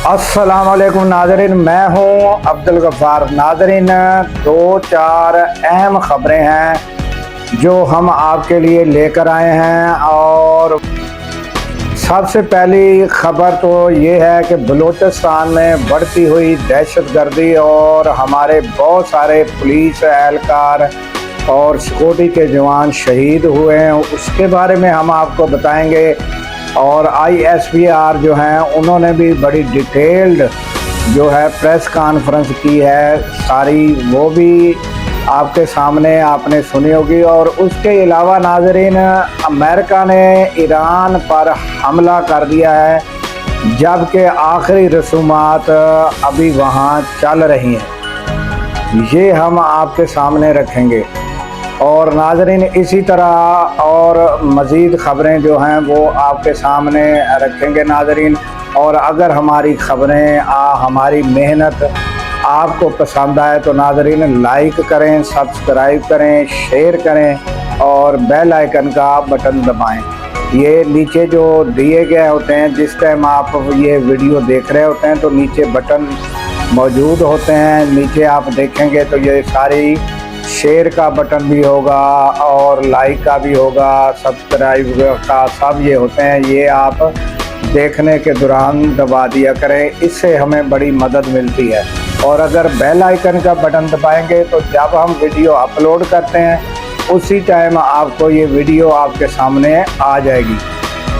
अस्सलाम वालेकुम नाजरीन, मैं हूं अब्दुल गफ्फार। नाजरीन, दो चार अहम खबरें हैं जो हम आपके लिए लेकर आए हैं। और सबसे पहली खबर तो ये है कि बलूचिस्तान में बढ़ती हुई दहशतगर्दी और हमारे बहुत सारे पुलिस एहलकार और सिक्योरिटी के जवान शहीद हुए हैं, उसके बारे में हम आपको बताएंगे। और ISPR जो हैं उन्होंने भी बड़ी डिटेल्ड जो है प्रेस कॉन्फ्रेंस की है, सारी वो भी आपके सामने आपने सुनी होगी। और उसके अलावा नाजरीन, अमेरिका ने ईरान पर हमला कर दिया है, जबकि आखिरी रसूमात अभी वहाँ चल रही हैं, ये हम आपके सामने रखेंगे। और नाजरीन, इसी तरह और मज़ीद ख़बरें जो हैं वो आपके सामने रखेंगे नाजरीन। और अगर हमारी खबरें हमारी मेहनत आपको पसंद आए तो नाजरीन लाइक करें, सब्सक्राइब करें, शेयर करें और बेल आइकन का बटन दबाएं। ये नीचे जो दिए गए होते हैं, जिस टाइम आप ये वीडियो देख रहे होते हैं तो नीचे बटन मौजूद होते हैं। नीचे आप देखेंगे तो ये सारी शेयर का बटन भी होगा और लाइक का भी होगा, सब्सक्राइब का, सब ये होते हैं। ये आप देखने के दौरान दबा दिया करें, इससे हमें बड़ी मदद मिलती है। और अगर बेल आइकन का बटन दबाएंगे तो जब हम वीडियो अपलोड करते हैं उसी टाइम आपको ये वीडियो आपके सामने आ जाएगी।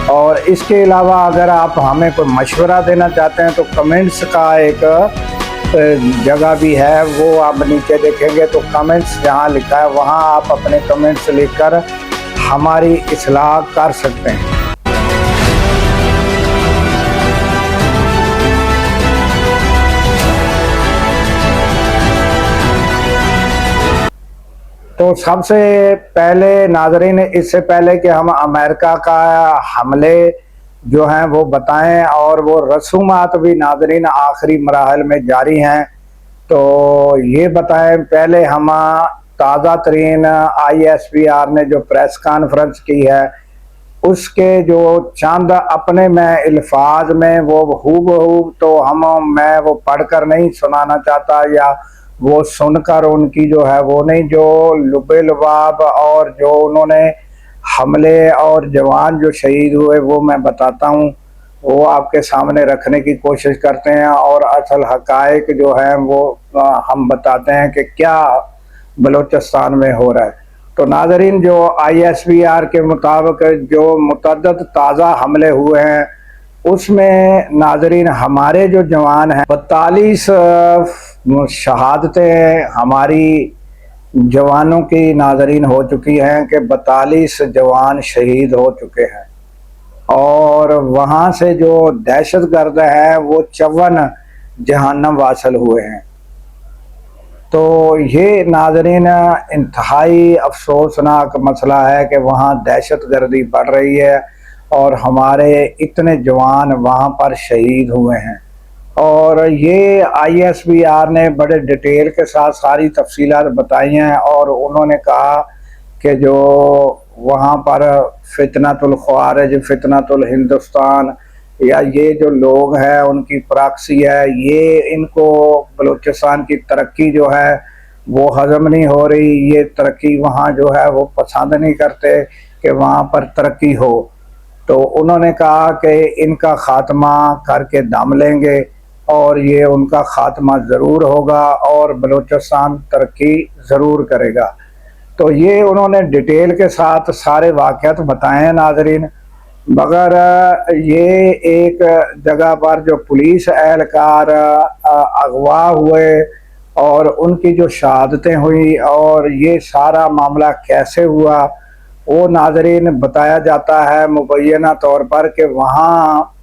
और इसके अलावा अगर आप हमें कोई मशवरा देना चाहते हैं तो कमेंट्स का एक जगह भी है, वो आप नीचे देखेंगे तो कमेंट्स जहाँ लिखा है वहाँ आप अपने कमेंट्स लिखकर हमारी इस्लाह कर सकते हैं। तो सबसे पहले नाजरीन, इससे पहले कि हम अमेरिका का हमले जो हैं वो बताएं, और वो रसूमात भी नाजरीन आखिरी मराहल में जारी हैं, तो ये बताएं। पहले हम ताज़ा तरीन ISPR ने जो प्रेस कॉन्फ्रेंस की है उसके जो चंद अपने मैं अल्फाज में वो हूबहू तो मैं वो पढ़कर नहीं सुनाना चाहता या वो सुनकर उनकी जो है वो नहीं, जो लुबे लुबाब और जो उन्होंने हमले और जवान जो शहीद हुए वो मैं बताता हूँ, वो आपके सामने रखने की कोशिश करते हैं। और असल हकायक जो है वो हम बताते हैं कि क्या बलूचिस्तान में हो रहा है। तो नाजरीन, जो ISPR के मुताबिक जो मुतअद्दिद ताज़ा हमले हुए हैं उसमें नाजरीन हमारे जो जवान हैं 42 शहादतें हमारी जवानों की नाजरीन हो चुकी हैं कि 42 जवान शहीद हो चुके हैं। और वहाँ से जो दहशतगर्द हैं वो 54 जहन्नम वासल हुए हैं। तो ये नाजरीन इंतहाई अफसोसनाक मसला है कि वहाँ दहशतगर्दी बढ़ रही है और हमारे इतने जवान वहाँ पर शहीद हुए हैं। और ये ISPR ने बड़े डिटेल के साथ सारी तफसीलात बताई हैं। और उन्होंने कहा कि जो वहाँ पर फितनतुल ख्वारिज, फितनतुल हिंदुस्तान या ये जो लोग हैं उनकी प्रॉक्सी है, ये इनको बलूचिस्तान की तरक्की जो है वो हजम नहीं हो रही। ये तरक्की वहाँ जो है वो पसंद नहीं करते कि वहाँ पर तरक्की हो। तो उन्होंने कहा कि इनका ख़ात्मा करके दम लेंगे और ये उनका ख़ात्मा ज़रूर होगा और बलूचिस्तान तरक्की ज़रूर करेगा। तो ये उन्होंने डिटेल के साथ सारे वाक़यात बताए हैं नाजरीन। मगर ये एक जगह पर जो पुलिस एहलकार अगवा हुए और उनकी जो शहादतें हुई और ये सारा मामला कैसे हुआ वो नाजरीन बताया जाता है मुबैना तौर पर कि वहाँ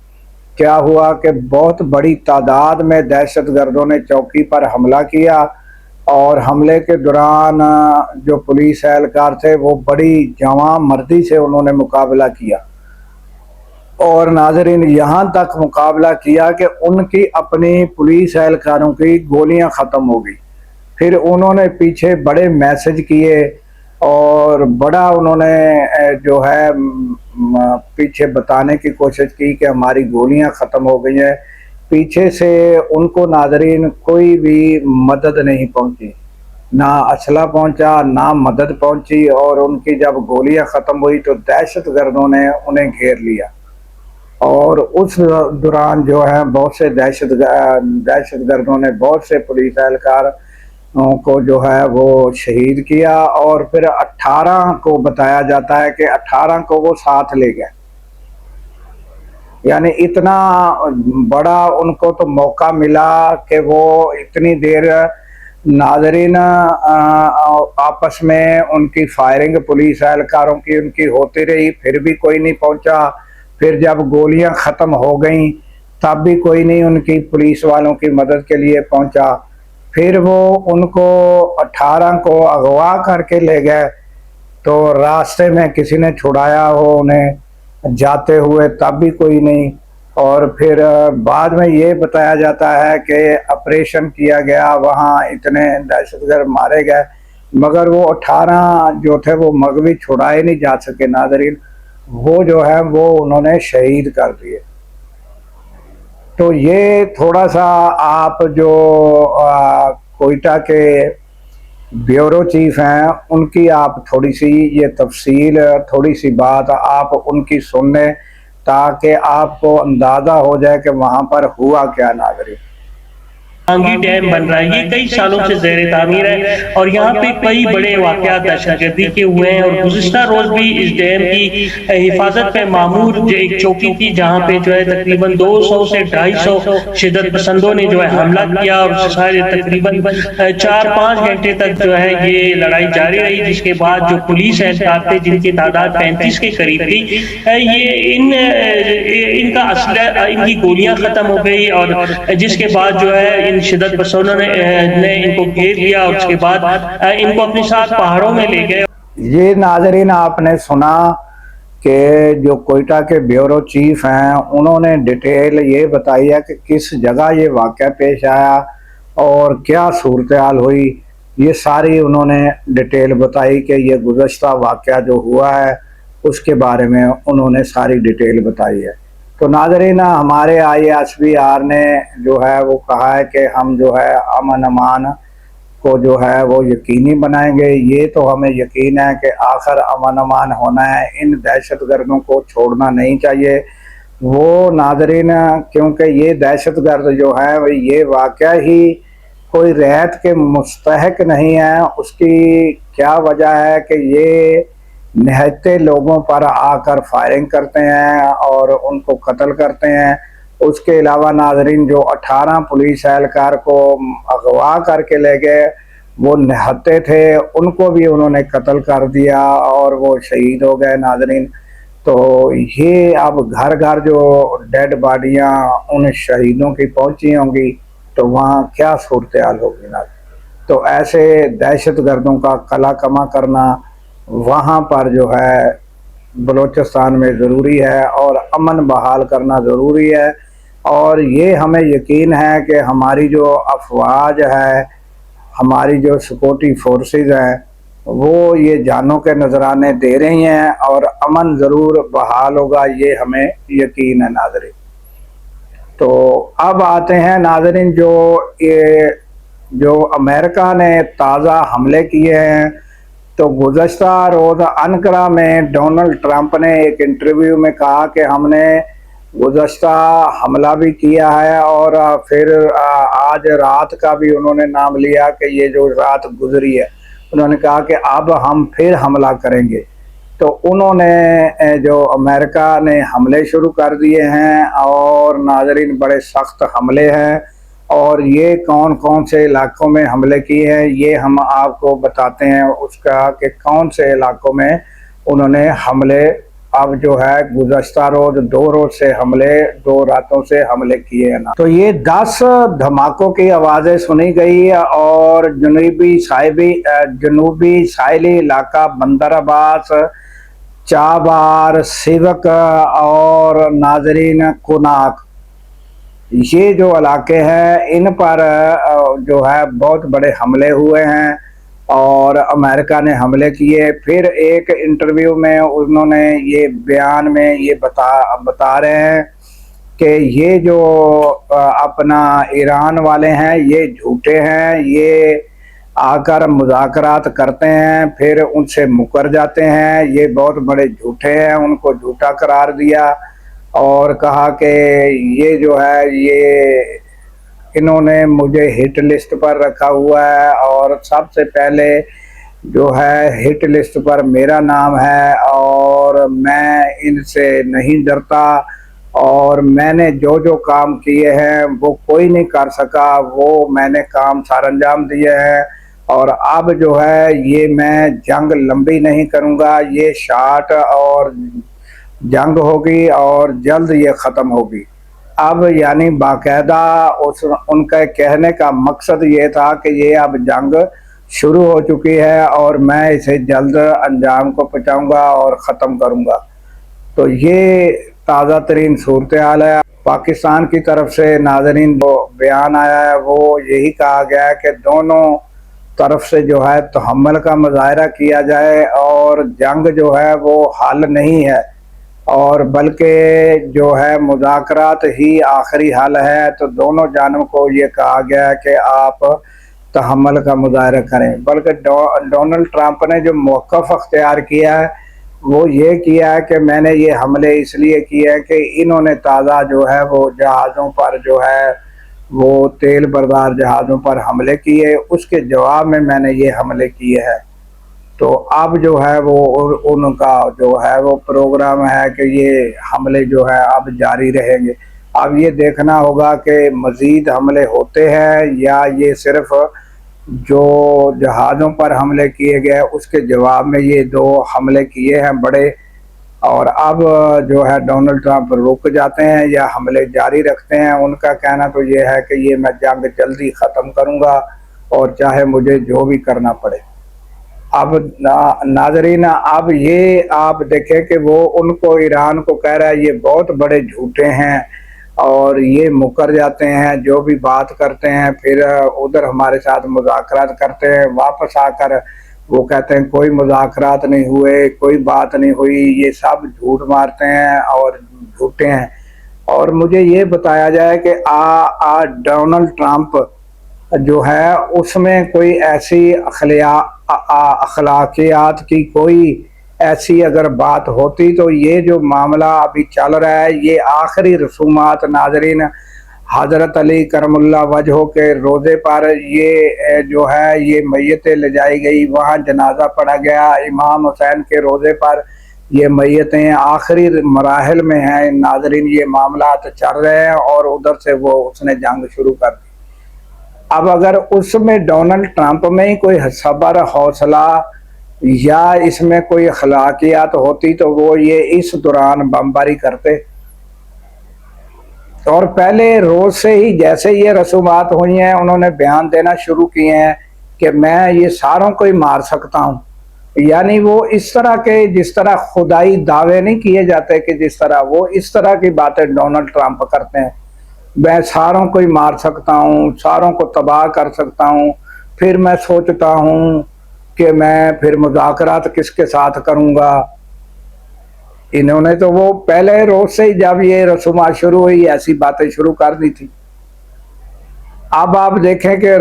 क्या हुआ कि बहुत बड़ी तादाद में दहशतगर्दों ने चौकी पर हमला किया और हमले के दौरान जो पुलिस एहलकार थे वो बड़ी जवां मर्दी से उन्होंने मुकाबला किया। और नाजरीन यहाँ तक मुकाबला किया कि उनकी अपनी पुलिस एहलकारों की गोलियां ख़त्म हो गई। फिर उन्होंने पीछे बड़े मैसेज किए और बड़ा उन्होंने जो है पीछे बताने की कोशिश की कि हमारी गोलियां ख़त्म हो गई हैं, पीछे से उनको नाजरीन कोई भी मदद नहीं पहुंची, ना असला पहुंचा ना मदद पहुंची। और उनकी जब गोलियां ख़त्म हुई तो दहशत गर्दों ने उन्हें घेर लिया, और उस दौरान जो है बहुत से दहशत गर्दों ने बहुत से पुलिस एहलकार को जो है वो शहीद किया। और फिर 18 को बताया जाता है कि 18 को वो साथ ले गए। यानी इतना बड़ा उनको तो मौका मिला कि वो इतनी देर नाजरीन आपस में उनकी फायरिंग पुलिस एहलकारों की उनकी होती रही, फिर भी कोई नहीं पहुंचा। फिर जब गोलियां ख़त्म हो गईं तब भी कोई नहीं उनकी पुलिस वालों की मदद के लिए पहुंचा। फिर वो उनको 18 को अगवा करके ले गए, तो रास्ते में किसी ने छुड़ाया हो उन्हें जाते हुए, तब भी कोई नहीं। और फिर बाद में ये बताया जाता है कि ऑपरेशन किया गया, वहाँ इतने दहशतगर्द मारे गए, मगर वो 18 जो थे वो मगवी छुड़ाए नहीं जा सके नाजरीन, वो जो है वो उन्होंने शहीद कर दिए। तो ये थोड़ा सा आप जो कोयटा के ब्यूरो चीफ हैं उनकी आप थोड़ी सी ये तफसील, थोड़ी सी बात आप उनकी सुनने, ताकि आपको अंदाज़ा हो जाए कि वहाँ पर हुआ क्या नागरिक। आंगी डैम बन रहा है, ये कई सालों से ज़ेर तामीर है और यहाँ पे कई बड़े वाक़यात दहशतगर्दी के हुए हैं। और गुज़िश्ता रोज़ भी इस डैम की हिफाजत पे मामूर जो एक चौकी थी, जहाँ पे जो है तकरीबन 200 से 250 शिदत पसंदों ने जो है हमला किया और सारे तकरीबन 4-5 घंटे तक जो है ये लड़ाई जारी रही, जिसके बाद जो पुलिस एहलकार थे जिनकी तादाद 35 के करीब थी, ये इनका असला, इनकी गोलियां खत्म हो गई और जिसके बाद जो है शिदत पसंदों ने इनको घेर लिया और उसके बाद इनको अपने साथ पहाड़ों में ले गए। ये नाजरीन आपने सुना कि जो कोयटा के ब्यूरो चीफ हैं उन्होंने डिटेल ये बताई है कि किस जगह ये वाक़या पेश आया और क्या सूरत हाल हुई। ये सारी उन्होंने डिटेल बताई कि ये गुज़श्ता वाक़या जो हुआ है उसके बारे में उन्होंने सारी डिटेल बताई है। तो नाज़रीन, हमारे ISPR ने जो है वो कहा है कि हम जो है अमन अमान को जो है वो यकीनी बनाएंगे। ये तो हमें यकीन है कि आखिर अमन अमान होना है, इन दहशतगर्दों को छोड़ना नहीं चाहिए। वो नाज़रीन, क्योंकि ये दहशतगर्द जो है ये वाक़या ही कोई रियायत के मुस्तहक नहीं है। उसकी क्या वजह है कि ये निहत्ते लोगों पर आकर फायरिंग करते हैं और उनको कत्ल करते हैं। उसके अलावा नाजरीन, जो 18 पुलिस एहलकार को अगवा करके ले गए वो निहत्ते थे, उनको भी उन्होंने कत्ल कर दिया और वो शहीद हो गए नाजरीन। तो ये अब घर घर जो डेड बॉडियाँ उन शहीदों की पहुँची होंगी तो वहाँ क्या सूरत हाल होगी ना। तो ऐसे दहशत गर्दों का कला कमा करना वहाँ पर जो है बलूचिस्तान में ज़रूरी है और अमन बहाल करना ज़रूरी है। और ये हमें यकीन है कि हमारी जो अफवाज है, हमारी जो सिक्योरिटी फोर्सेस हैं, वो ये जानों के नजराने दे रही हैं और अमन ज़रूर बहाल होगा, ये हमें यकीन है नाज़रीन। तो अब आते हैं नाज़रीन, जो अमेरिका ने ताज़ा हमले किए हैं। तो गुज़श्ता रोज़ अनकरा में डोनाल्ड ट्रंप ने एक इंटरव्यू में कहा कि हमने गुज़श्ता हमला भी किया है और फिर आज रात का भी उन्होंने नाम लिया कि ये जो रात गुजरी है, उन्होंने कहा कि अब हम फिर हमला करेंगे। तो उन्होंने जो अमेरिका ने हमले शुरू कर दिए हैं और नाज़रीन बड़े सख्त हमले हैं। और ये कौन कौन से इलाकों में हमले किए हैं ये हम आपको बताते हैं उसका, कि कौन से इलाकों में उन्होंने हमले अब जो है गुज़श्ता रोज़ 2 रोज़ से हमले, 2 रातों से हमले किए हैं ना। तो ये 10 धमाकों की आवाज़ें सुनी गई और जनूबी साहिली इलाका बंदर अब्बास, चाबार, सिवक और नाजरीन कुनाक, ये जो इलाके हैं इन पर जो है बहुत बड़े हमले हुए हैं और अमेरिका ने हमले किए। फिर एक इंटरव्यू में उन्होंने ये बयान में ये बता रहे हैं کہ یہ جو اپنا ایران والے ہیں یہ جھوٹے ہیں، یہ آ کر مذاکرات کرتے ہیں پھر ان سے مکر جاتے ہیں، یہ بہت بڑے جھوٹے ہیں، ان کو جھوٹا قرار دیا اور کہا کہ یہ جو ہے یہ انہوں نے مجھے ہٹ لسٹ پر رکھا ہوا ہے اور سب سے پہلے جو ہے ہٹ لسٹ پر میرا نام ہے اور میں ان سے نہیں ڈرتا اور میں نے جو جو کام کیے ہیں وہ کوئی نہیں کر سکا، وہ میں نے کام سر انجام دیے ہیں اور اب جو ہے یہ میں جنگ لمبی نہیں کروں گا، یہ شارٹ اور جنگ ہوگی اور جلد یہ ختم ہوگی۔ اب یعنی باقاعدہ ان کا کہنے کا مقصد یہ تھا کہ یہ اب جنگ شروع ہو چکی ہے اور میں اسے جلد انجام کو پہنچاؤں گا اور ختم کروں گا۔ تو یہ تازہ ترین صورتحال ہے۔ پاکستان کی طرف سے ناظرین جو بیان آیا ہے وہ یہی کہا گیا ہے کہ دونوں طرف سے جو ہے تحمل کا مظاہرہ کیا جائے اور جنگ جو ہے وہ حل نہیں ہے اور بلکہ جو ہے مذاکرات ہی آخری حل ہے۔ تو دونوں جانب کو یہ کہا گیا ہے کہ آپ تحمل کا مظاہرہ کریں، بلکہ ڈونلڈ ٹرمپ نے جو موقف اختیار کیا ہے وہ یہ کیا ہے کہ میں نے یہ حملے اس لیے کیے ہیں کہ انہوں نے تازہ جو ہے وہ جہازوں پر جو ہے وہ تیل بردار جہازوں پر حملے کیے، اس کے جواب میں نے یہ حملے کیے ہیں۔ تو اب جو ہے وہ ان کا جو ہے وہ پروگرام ہے کہ یہ حملے جو ہے اب جاری رہیں گے۔ اب یہ دیکھنا ہوگا کہ مزید حملے ہوتے ہیں یا یہ صرف جو جہازوں پر حملے کیے گئے اس کے جواب میں یہ دو حملے کیے ہیں بڑے، اور اب جو ہے ڈونلڈ ٹرمپ رک جاتے ہیں یا حملے جاری رکھتے ہیں۔ ان کا کہنا تو یہ ہے کہ یہ میں جنگ جلدی ختم کروں گا اور چاہے مجھے جو بھی کرنا پڑے۔ اب ناظرین اب یہ آپ دیکھیں کہ وہ ان کو ایران کو کہہ رہا ہے یہ بہت بڑے جھوٹے ہیں اور یہ مکر جاتے ہیں، جو بھی بات کرتے ہیں پھر ادھر ہمارے ساتھ مذاکرات کرتے ہیں، واپس آ کر وہ کہتے ہیں کوئی مذاکرات نہیں ہوئے، کوئی بات نہیں ہوئی، یہ سب جھوٹ مارتے ہیں اور جھوٹے ہیں۔ اور مجھے یہ بتایا جائے کہ ڈونلڈ ٹرمپ جو ہے اس میں کوئی ایسی اخلاقیات کی کوئی ایسی اگر بات ہوتی تو یہ جو معاملہ ابھی چل رہا ہے یہ آخری رسومات ناظرین حضرت علی کرم اللہ وجہہ کے روضے پر یہ جو ہے یہ میتیں لے جائی گئی، وہاں جنازہ پڑھا گیا، امام حسین کے روضے پر یہ میتیں آخری مراحل میں ہیں ناظرین، یہ معاملات چل رہے ہیں اور ادھر سے وہ اس نے جنگ شروع کر دی۔ اب اگر اس میں ڈونلڈ ٹرمپ میں ہی کوئی صبر حوصلہ یا اس میں کوئی اخلاقیات ہوتی تو وہ یہ اس دوران بمباری کرتے، اور پہلے روز سے ہی جیسے یہ رسومات ہوئی ہیں انہوں نے بیان دینا شروع کیے ہیں کہ میں یہ ساروں کو ہی مار سکتا ہوں، یعنی وہ اس طرح کے جس طرح خدائی دعوے نہیں کیے جاتے کہ جس طرح وہ اس طرح کی باتیں ڈونلڈ ٹرمپ کرتے ہیں، میں ساروں کو ہی مار سکتا ہوں، ساروں کو تباہ کر سکتا ہوں، پھر میں سوچتا ہوں کہ میں پھر مذاکرات کس کے ساتھ کروں گا۔ انہوں نے تو وہ پہلے روز سے ہی جب یہ رسومات شروع ہوئی ایسی باتیں شروع کر دی تھی۔ اب آپ دیکھیں کہ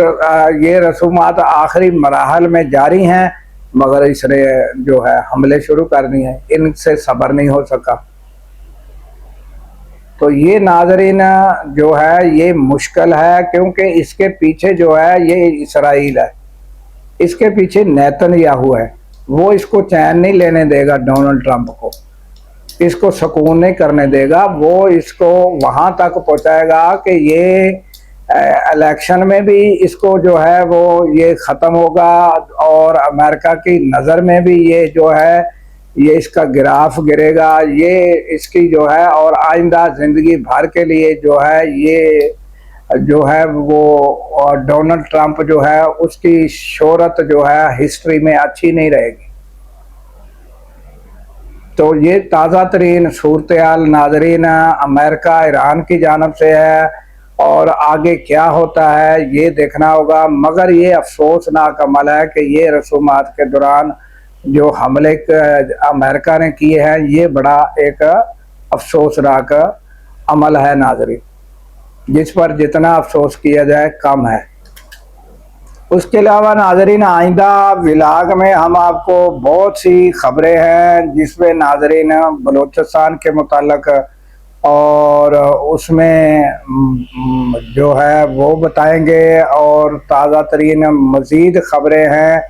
یہ رسومات آخری مراحل میں جاری ہیں مگر اس نے جو ہے حملے شروع کر دیے ہیں، ان سے صبر نہیں ہو سکا۔ تو یہ ناظرین جو ہے یہ مشکل ہے کیونکہ اس کے پیچھے جو ہے یہ اسرائیل ہے، اس کے پیچھے نیتن یاہو ہے، وہ اس کو چین نہیں لینے دے گا، ڈونلڈ ٹرمپ کو اس کو سکون نہیں کرنے دے گا، وہ اس کو وہاں تک پہنچائے گا کہ یہ الیکشن میں بھی اس کو جو ہے وہ یہ ختم ہوگا اور امریکہ کی نظر میں بھی یہ جو ہے یہ اس کا گراف گرے گا، یہ اس کی جو ہے اور آئندہ زندگی بھر کے لیے جو ہے یہ جو ہے وہ ڈونلڈ ٹرمپ جو ہے اس کی شہرت جو ہے ہسٹری میں اچھی نہیں رہے گی۔ تو یہ تازہ ترین صورتحال ناظرین امریکہ ایران کی جانب سے ہے اور آگے کیا ہوتا ہے یہ دیکھنا ہوگا، مگر یہ افسوسناک عمل ہے کہ یہ رسومات کے دوران جو حملے امریکہ نے کیے ہیں یہ بڑا ایک افسوسناک अमल है नाज़रीन, जिस पर जितना अफसोस किया जाए कम है। उसके अलावा नाज़रीन आइंदा व्लॉग में हम आपको बहुत सी खबरें हैं जिसमें नाज़रीन बलूचिस्तान के मुताल्लिक और उसमें जो है वो बताएंगे, और ताज़ा तरीन मज़ीद खबरें हैं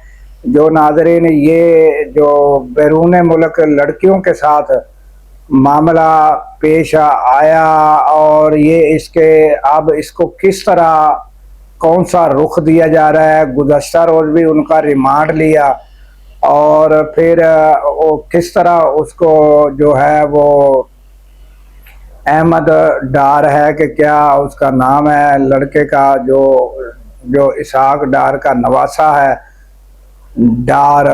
जो नाज़रीन ये जो बैरून मुल्क लड़कियों के साथ मामला पेश आया और ये इसके अब इसको किस तरह कौन सा रुख दिया जा रहा है। गुज़श्ता रोज़ भी उनका रिमांड लिया और फिर वो किस तरह उसको जो है वो अहमद डार है कि क्या उसका नाम है लड़के का, जो इसहाक डार का नवासा है, डार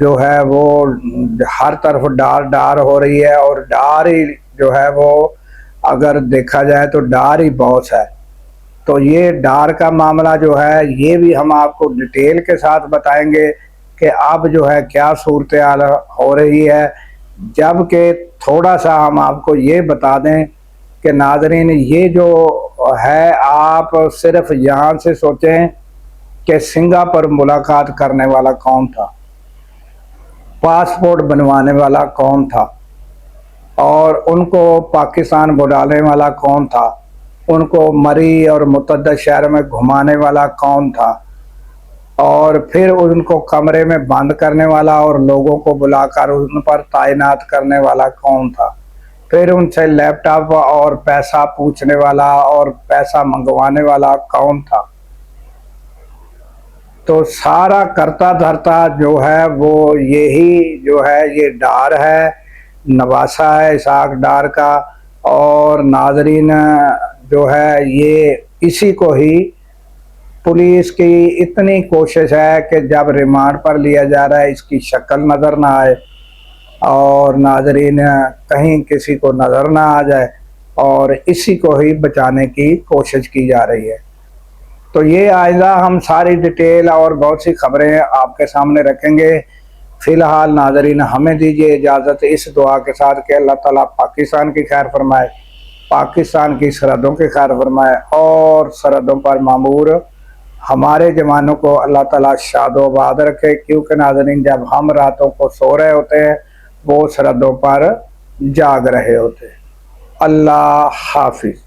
जो है वो हर तरफ डार डार हो रही है और डार ही जो है वो अगर देखा जाए तो डार ही बॉस है। तो ये डार का मामला जो है ये भी हम आपको डिटेल के साथ बताएंगे कि अब जो है क्या सूरत हाल हो रही है। जबकि थोड़ा सा हम आपको ये बता दें कि नाज़रीन ये जो है आप सिर्फ यहाँ से सोचें कि सिंगापुर मुलाकात करने वाला कौन था, पासपोर्ट बनवाने वाला कौन था और उनको पाकिस्तान बुलाने वाला कौन था, उनको मरी और मुतअद्दिद शहर में घुमाने वाला कौन था और फिर उनको कमरे में बंद करने वाला और लोगों को बुलाकर उन पर तैनात करने वाला कौन था, फिर उनसे लैपटॉप और पैसा पूछने वाला और पैसा मंगवाने वाला कौन था। तो सारा करता धरता जो है वो यही जो है ये डार है, नवासा है इसहाक डार का। और नाज़रीन जो है ये इसी को ही पुलिस की इतनी कोशिश है कि जब रिमांड पर लिया जा रहा है इसकी शक्ल नज़र ना आए और नाज़रीन कहीं किसी को नज़र ना आ जाए, और इसी को ही बचाने की कोशिश की जा रही है। तो ये आइंदा हम सारी डिटेल और बहुत सी खबरें आपके सामने रखेंगे। फ़िलहाल नाज़रीन हमें दीजिए इजाज़त इस दुआ के साथ कि अल्लाह ताला पाकिस्तान की खैर फरमाए, पाकिस्तान की सरहदों की खैर फरमाए और सरहदों पर मामूर हमारे जवानों को अल्लाह ताला शादोबाद रखे। क्योंकि नाज़रीन जब हम रातों को सो रहे होते हैं वो सरहदों पर जाग रहे होते हैं। अल्लाह हाफिज़।